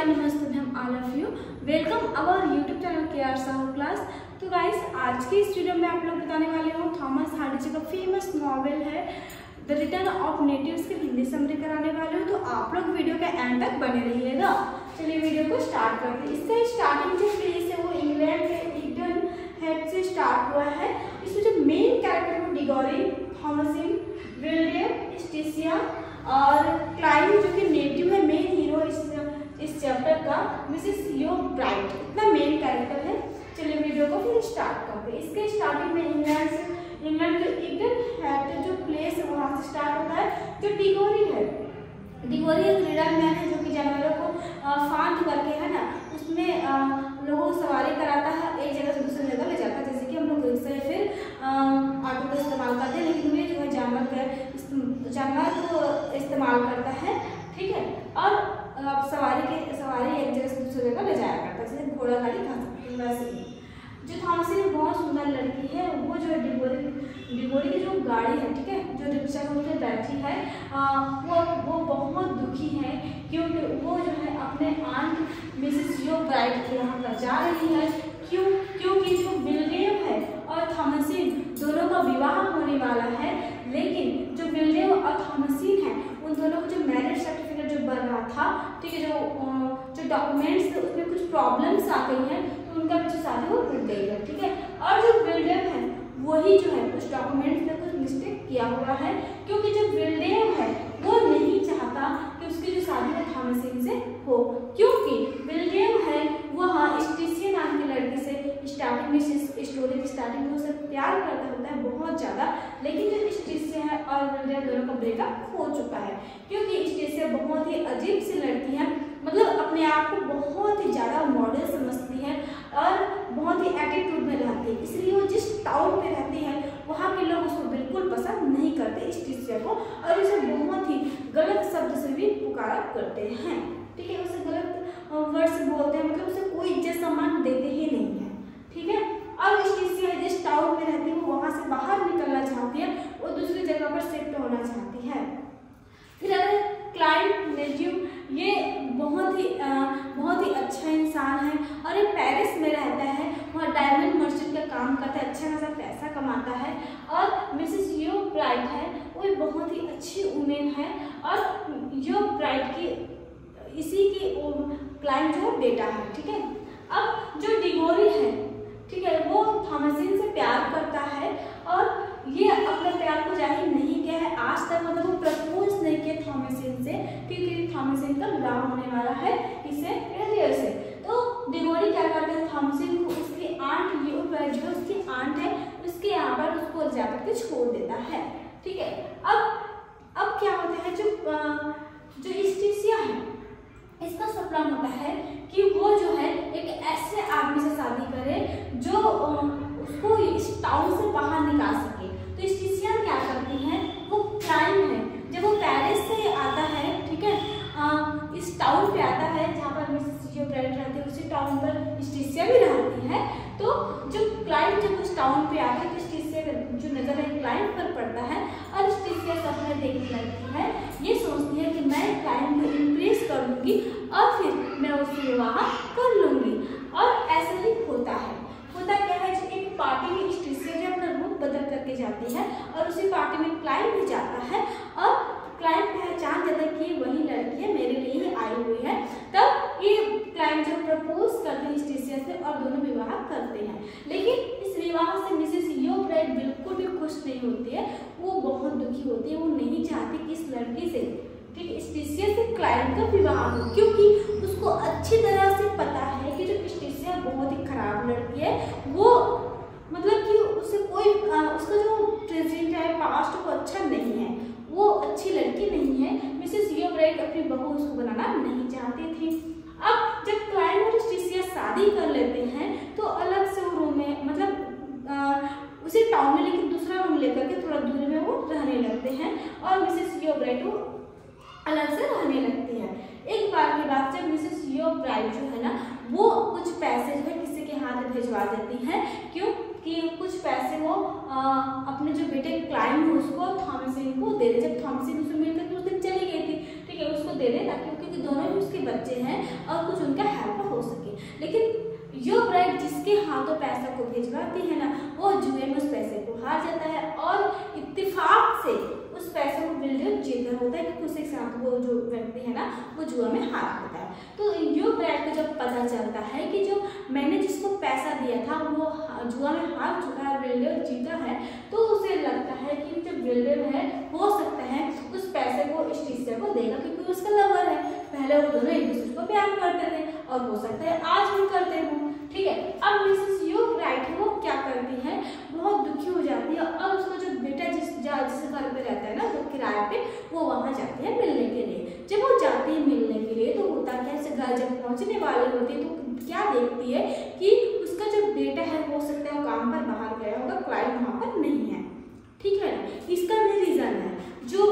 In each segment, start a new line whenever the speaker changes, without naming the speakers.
हाय नमस्ते ma'am all of you, welcome our YouTube channel KR Sahu class. तो guys, आज के इस वीडियो में आप लोग बताने वाले हूँ थॉमस हार्डी जी का फेमस नॉवेल है द रिटर्न ऑफ नेटिव्स की हिंदी समरी कराने वाले हूँ। तो आप लोग वीडियो के एंड तक बने रहिएगा। चलिए वीडियो को स्टार्ट करते हैं। इसका स्टार्टिंग जो प्लेस है वो इंग्लैंड के ईडन हेड से स्टार्ट हुआ है। इसमें जो मेन कैरेक्टर है डिगोरी, थॉमसिन, विलियम, स्टेसिया और क्लाइव जो कि नेटिव है, मेन हीरो इस चैप्टर का मिसेस यो ब्राइट, इतना मेन कैरेक्टर है। चलिए वीडियो को फिर स्टार्ट करते हैं। इसके स्टार्टिंग में इंग्लैंड के ईडन हेड जो प्लेस है वहाँ से स्टार्ट होता है। जो डिगोरी है, डिगोरी एक रीडर मैन है जो कि जानवरों को फांद करके है ना, उसमें लोगों को सवारी कराता है, एक जगह से दूसरी जगह ले जाता है। जैसे कि हम लोग रिक्शा या फिर ऑटो का इस्तेमाल करते हैं, लेकिन वे जो है जानवर को इस्तेमाल करता है, ठीक है। और सवारी एक जगह से दूसरी जगह ले जाया करता है, जैसे घोड़ा गाड़ी खा सकते हैं। वैसे ही जो थॉमसिन बहुत सुंदर लड़की है, वो जो डिगोरी की जो गाड़ी है, ठीक है, जो रिक्शा में उसे बैठी है, वो बहुत दुखी है क्योंकि वो जो है अपने आंट मिसेस यो ब्राइट के यहाँ पर जा रही है। क्योंकि जो विलियम है और थॉमसिन दोनों का विवाह होने वाला है, लेकिन जो विलियम और थॉमसिन है उन दोनों को जो मैरिज सर्टिफिकेट जो बन रहा था, ठीक है, जो डॉक्यूमेंट्स थे उसमें कुछ प्रॉब्लम्स आ गई हैं, तो उनका जो शादी वो रुक गई है, ठीक है। और जो विलियम है वही जो है उस डॉक्यूमेंट्स में कुछ मिस्टेक किया हुआ है, क्योंकि जो विलियम है वो नहीं चाहता कि उसकी जो शादी है थॉमसिन से हो, क्योंकि विलियम है वह स्टेसिया नाम की लड़की से स्टार्टिंग में स्टोरी की स्टार्टिंग में उसे प्यार करता होता है बहुत ज़्यादा, लेकिन जो स्टेसिया है और विलियम दोनों का ब्रेकअप हो चुका है, क्योंकि स्टेसिया बहुत ही अजीब सी लड़की है, मतलब अपने आप को बहुत ही ज़्यादा मॉडल समझती है और बहुत ही एटीट्यूड में रहती है। इसलिए वो जिस टाउन में रहती है वहाँ के लोग उसको बिल्कुल पसंद नहीं करते स्टेसिया को, और उसे बहुत ही गलत शब्द से भी पुकारा करते हैं, ठीक है। उसे गलत वर्ड्स बोलते हैं, मतलब उसे कोई इज्जत सम्मान देते ही नहीं है, ठीक है। और स्टेसिया जिस टाउन में रहती है वो वहाँ से बाहर निकलना चाहती है, वो दूसरी जगह पर शिफ्ट होना चाहती है। फिर अगर क्लाइव नेटिव, ये बहुत ही अच्छा इंसान है और ये पेरिस में रहता है, वहाँ डायमंड मर्चेंट का काम करता है, अच्छा खासा पैसा कमाता है। और मिसेस यो ब्राइट है वो बहुत ही अच्छी वुमेन है, और यो ब्राइट की इसी की क्लाइव जो है बेटा है, ठीक है। अब जो डिगोरी है, ठीक है, वो थॉमसिन से प्यार करता है और ये अपने प्यार को जाहिर नहीं किया है आज तक, मतलब वो प्रपोज नहीं किया थॉमसिन से, क्योंकि थॉमसिन का विवाह होने वाला है इससे एरियर से। तो डिगोरी क्या करता है, थॉमसिन को उसकी आंट यो ब्राइट जो उसकी आंट है उसके यहाँ पर उसको जाकर के छोड़ देता है, ठीक है। अब क्या होता है, जो स्टेसिया है इसका सपना होता है कि वो जो है एक ऐसे आदमी से शादी करे जो उसको इस टाउन से बाहर निकाल सके। तो स्टेसिया क्या करती है, वो क्लाइव है, जब वो पेरिस से आता है, ठीक है, इस टाउन पे आता है जहाँ पर मिसेस यो ब्राइट रहती है, उसी टाउन पर स्टेसिया भी रहती है। तो जो क्लाइव जब उस टाउन पे आती है तो स्टेसिया जो नजर है क्लाइव पर पड़ता है, और स्टेसिया सपने देखने लगती है, ये सोचती है कि मैं क्लाइव को इम्प्रेस कर लूँगी और फिर मैं उससे विवाह कर लूँगी। और ऐसा ही होता है। होता क्या है, जो एक पार्टी में स्टेसिया जो अपना रूप बदल करके जाती है और उसी पार्टी में क्लाइव भी जाता है, और क्लाइव पहचान जाता है कि वही लड़की है, मेरे लिए ही आई हुई है। तब ये क्लाइव जो प्रपोज करते हैं स्टेसिया से और दोनों विवाह करते हैं, लेकिन इस विवाह से मिसेस यो ब्राइट बिल्कुल भी खुश नहीं होती है, वो बहुत दुखी होती है, वो नहीं चाहती कि इस लड़की से, ठीक है, स्टेसिया से क्लाइव का विवाह हो, क्योंकि उसको अच्छी तरह से पता है कि जो स्टेसिया बहुत ही खराब लड़की है, वो मतलब कि उसे कोई उसका जो प्रेजेंट है पास्ट वो अच्छा नहीं है, वो अच्छी लड़की नहीं है। मिसेस यो ब्राइट अपनी बहू उसको बनाना नहीं चाहती थी। अब जब क्लाइव और स्टेसिया शादी कर लेते हैं तो अलग से रूम में, मतलब उसी टाउन में लेकिन दूसरा रूम लेकर के थोड़ा दूर में वो रहने लगते हैं, और मिसेस यो ब्राइट वो अलग से रहने लगती है। एक बार की बात, जब मिसेस यो ब्राइट जो है ना वो कुछ पैसे जो है किसी के हाथ भिजवा देती हैं, क्यों कि कुछ पैसे वो अपने जो बेटे क्लाइव उसको थॉमसिन को दे दे। जब थॉमसिन उसे मिलकर उस दिन चली गई थी, ठीक है, उसको दे दे ताकि क्योंकि दोनों ही उसके बच्चे हैं और कुछ उनका हेल्प हो सके। लेकिन यो ब्राइड जिसके हाथों पैसा को भिजवाती है ना, वो जुए में उस पैसे को हार जाता है और इत्तेफाक से उस पैसे को विल्डेन जीत रहा होता है, क्योंकि उसके साथ वो जो व्यक्ति है ना वो जुआ में हारा होता है। तो यो ब्राइड को जब पता चलता है कि जो मैंने जिसको पैसा दिया था वो जुआ में हार चुका है, विल्डेन जीता है, तो उसे लगता है कि जो विल्डेन है हो सकता है उस पैसे को स्टिसिया को देगा, क्योंकि उसका लवर है। पहले वो दोनों एक दूसरे को प्यार करते थे और हो सकता है आज भी करते हो, ठीक है। अब मिसेस यो ब्राइड है वो क्या करती है, बहुत दुखी हो जाती है और उसका जो बेटा जिस घर पे रहता है ना तो किराए पे, वो वहाँ जाती है मिलने के लिए। जब वो जाती है मिलने के लिए तो होता क्या है, घर जब पहुँचने वाली होती है तो क्या देखती है कि उसका जो बेटा है हो सकता है वो काम पर बाहर गया होगा, क्लाइंट वहाँ पर नहीं है, ठीक है। इसका भी रीजन है, जो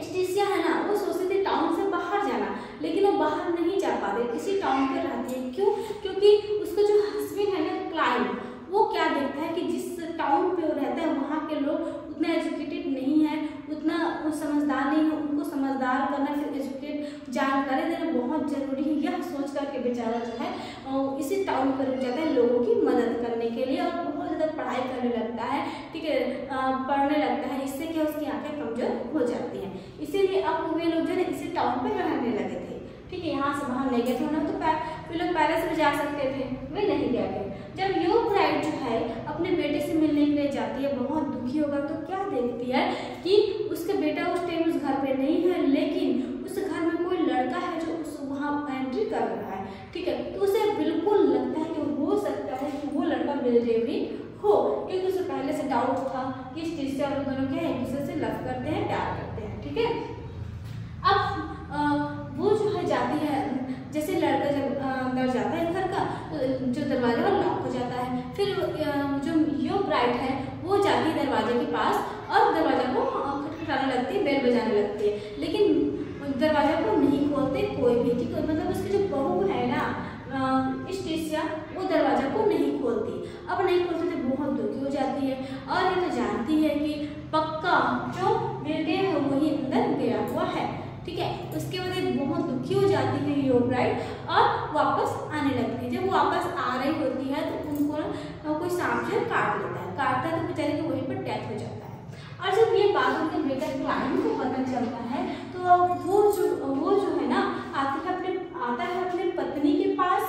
स्टिसिया है ना वो सोचती थी टाउन से बाहर जाना, लेकिन वो बाहर नहीं जा पाते, इसी टाउन पे रहती है। क्यों? क्योंकि उसका जो हस्बैंड है ना क्लाइंट, वो क्या देखता है कि जिस टाउन पे वो रहता है वहाँ के लोग उतना एजुकेटेड नहीं है, उतना समझदार नहीं है, उनको समझदार करना फिर एजुकेट जानकारी देना बहुत जरूरी है। यह सोच करके बेचारा जो है इसी टाउन पर जाता है लोगों की मदद करने के लिए और बहुत ज़्यादा पढ़ाई करने लगता है, ठीक है, पढ़ने लगता है। इससे क्या उसकी आंखें कमजोर हो जाती हैं, इसीलिए अब वे लोग जो है इसी टाउन पर रहने लगे थे, ठीक है। यहाँ से बाहर नहीं गए थे ना, तो वे लोग पैलेस में जा सकते थे, वे नहीं गए थे। जब यो ब्राइड जो है अपने बेटे से मिलने के लिए जाती है, बहुत दुखी होकर, तो क्या देखती है कि उसका बेटा उस टाइम उस घर पे नहीं है, लेकिन उस घर में कोई लड़का है जो उस वहाँ एंट्री कर रहा है, ठीक है। तो उसे बिल्कुल लगता है कि हो सकता है कि वो लड़का विल्डेन भी हो, क्योंकि उसे पहले से डाउट था कि स्टिसिया और दोनों क्या एक दूसरे से लव करते हैं, प्यार करते हैं, ठीक है। अब वो जो है जाती है, जैसे लड़का जब अंदर जाता है घर का तो जो दरवाजा वो लॉक हो जाता है, फिर जो यो ब्राइड है वो जाती है दरवाजे के पास और दरवाजा को खटखटाने लगती है, बेल बजाने लगती है, लेकिन दरवाजा को नहीं खोलते कोई भी, ठीक है। मतलब उसकी जो बहू है ना स्टिसिया, वो दरवाजा को नहीं खोलती। अब नहीं खोलती तो बहुत दुखी हो जाती है और ये तो जानती है कि पक्का जो विल्डेन है वही अंदर गया हुआ है, ठीक है। उसके बाद बहुत दुखी हो जाती है यो ब्राइड और वापस आने लगती है। जब वो वापस आ रही होती है तो उनको कोई सांप जो काट लेता है, काटता है तो बेचारे को वहीं पर डेथ हो जाता है। और जब ये बात उनके बेटा क्लाइंट को पता चलता है तो वो जो है ना आता है अपने पत्नी के पास,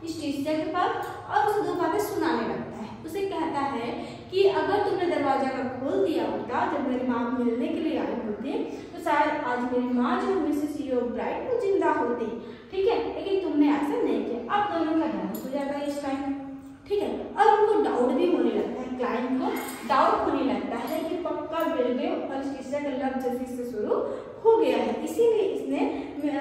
स्टिसिया के पास, और उसे दो बातें सुनाने लगता है। उसे कहता है कि अगर तुमने दरवाजा का खोल दिया होता जब मेरी माँ मिलने के लिए आई होती तो शायद आज मेरी माँ जो मिसेस यो ब्राइड वो जिंदा होती, ठीक है, लेकिन तुमने ऐसा नहीं किया। अब दोनों का डाउट हो जाता है इस टाइम, ठीक है। और उनको डाउट भी होने लगता है, क्लाइंट को डाउट होने लगता है कि पक्का विल्डेन और स्टिसिया का लव जल्दी से शुरू हो गया है, इसीलिए इसने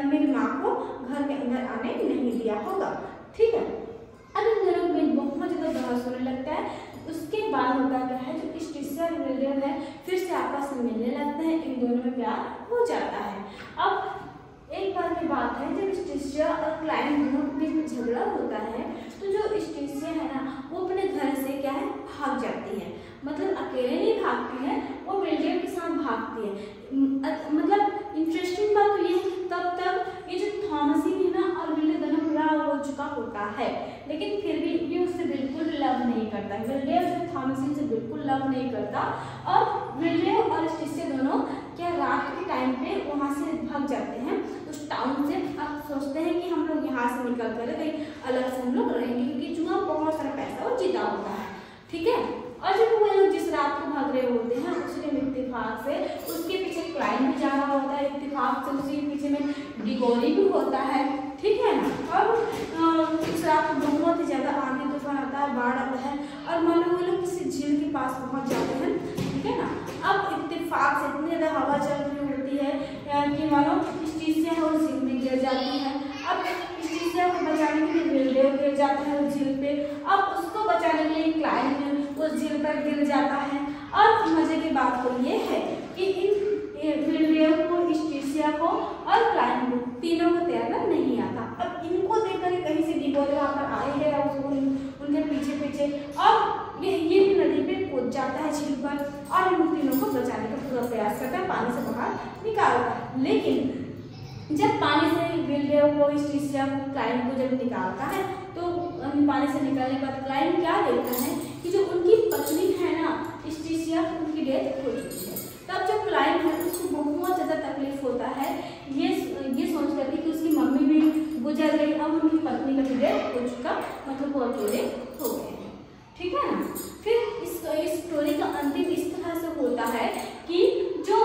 मेरी माँ को घर के अंदर आने नहीं दिया होगा, ठीक है। अब इन दोनों में बहुत ज़्यादा बहस होने लगता है। उसके बाद होता क्या है, जो स्टिसिया और विल्डेन है फिर से आपस में मिलने लगते हैं, इन दोनों में प्यार हो जाता है। अब एक बार की बात है, जब स्टिसिया और क्लाइंट दोनों के बीच में झगड़ा होता है तो जो स्टिसिया है ना वो अपने घर से क्या है भाग जाती है, मतलब अकेले नहीं भागती है, वो विल्डेन के साथ भागती है। मतलब इंटरेस्टिंग बात तो ये है कि तब तक ये जो थॉमसिन है ना और विल्डेन दोनों पूरा हो चुका होता है, लेकिन फिर भी ये उससे बिल्कुल लव नहीं करता। विल्डेन जो थॉमसिन से बिल्कुल लव नहीं करता और विल्डेन और स्टिसिया दोनों क्या रात के टाइम पे वहाँ से भाग जाते हैं उस टाउन से। अब सोचते हैं कि हम लोग यहाँ से निकल कर कहीं अलग से हम लोग रहेंगे, क्योंकि जुआ बहुत सारा पैसा वो जीता होता है, ठीक है। और जब वो लोग जिस रात को भाग रहे होते हैं उसी दिन इत्तेफाक से उसके पीछे क्लाइंट भी जा रहा होता है, इत्तेफाक से उसी पीछे में डिगोरी भी होता है, ठीक है ना। और उस रात को बहुत ही ज़्यादा आंधी तूफान आता है, बाढ़ आता है और मान लो वो लोग किसी झील के पास पहुँच जाते हैं, ठीक है ना। अब इत्तेफाक से इतनी ज़्यादा हवा चल रही होती है कि मानो स्टिसिया है वो झील में गिर जाती है। अब स्टिसिया को बचाने के लिए विल्डेन गिर जाता है उस झील पे, अब उसको बचाने के लिए क्लाइंट उस झील पर गिर जाता है। और मजे की बात तो ये है कि इन विल्डेन को, स्टिसिया को और क्लाइंट को तीनों को तैरना नहीं आता। अब इनको देखकर कहीं से डिगोरे वहाँ पर आए हैं और उनके पीछे पीछे और ये भी नदी पे कूद जाता है झील पर और इन तीनों को बचाने का पूरा प्रयास करता है, पानी से बाहर निकालता है। लेकिन जब पानी से बिल्ड है वो स्टीसिया क्लाइंट को जब निकालता है तो पानी से निकालने के बाद क्लाइंट क्या देखता है कि जो उनकी पत्नी है ना स्टीसिया, उनकी डेथ हो चुकी है। तब जो क्लाइंट है उसको बहुत ज़्यादा तकलीफ होता है ये सोच करके कि उसकी मम्मी भी गुजर गई, अब उनकी पत्नी का भी डेथ हो चुका, मतलब वो अकेले हो गए हैं। ठीक है ना। फिर इस स्टोरी का अंतिम इस तरह से होता है कि जो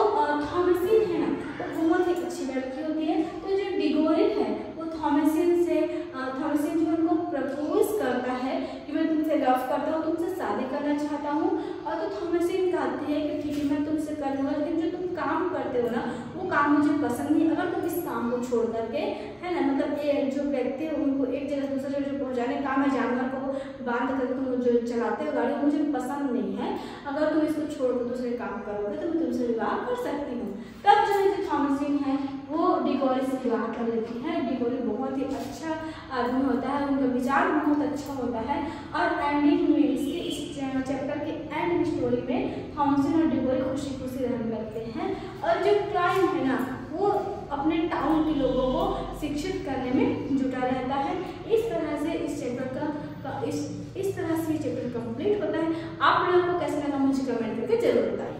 थॉमसिन है ना वो बहुत ही अच्छी लड़की होती है। तो जो डिगोरी है वो थॉमसिन जो उनको प्रपोज करता है कि मैं तुमसे लव करता हूँ, तुमसे शादी करना चाहता हूँ। और तो थॉमसिन कहती है कि ठीक है मैं तुमसे कर लूँगा, लेकिन जो तुम काम करते हो ना वो काम मुझे पसंद नहीं। अगर तुम इस काम को छोड़ करके है ना, मतलब ये जो व्यक्ति है उनको एक जगह दूसरी जगह पहुँचाने का काम है, जानवर को बांध करके तुम जो चलाते हो गाड़ी, मुझे पसंद नहीं है। अगर तुम इसको छोड़ कर दूसरे काम करोगे तो मैं तुमसे विवाह कर सकती हूँ। तब जो है थॉमसिन है वो डिगोरी से विवाह कर लेती है। डिगोरी बहुत ही अच्छा आदमी होता है, उनका विचार बहुत अच्छा होता है। और एंडिंग में इस चैप्टर के एंड में स्टोरी में थॉमसिन और डिगोरी खुशी खुशी रहने लगते हैं। और जो क्लाइंट है ना वो अपने टाउन के लोगों को शिक्षित करने में जुटा रहता है। इस तरह से इस चैप्टर का इस तरह से ये चैप्टर कंप्लीट होता है। आप लोगों को कैसा लगा मुझे कमेंट करके जरूर बताइए।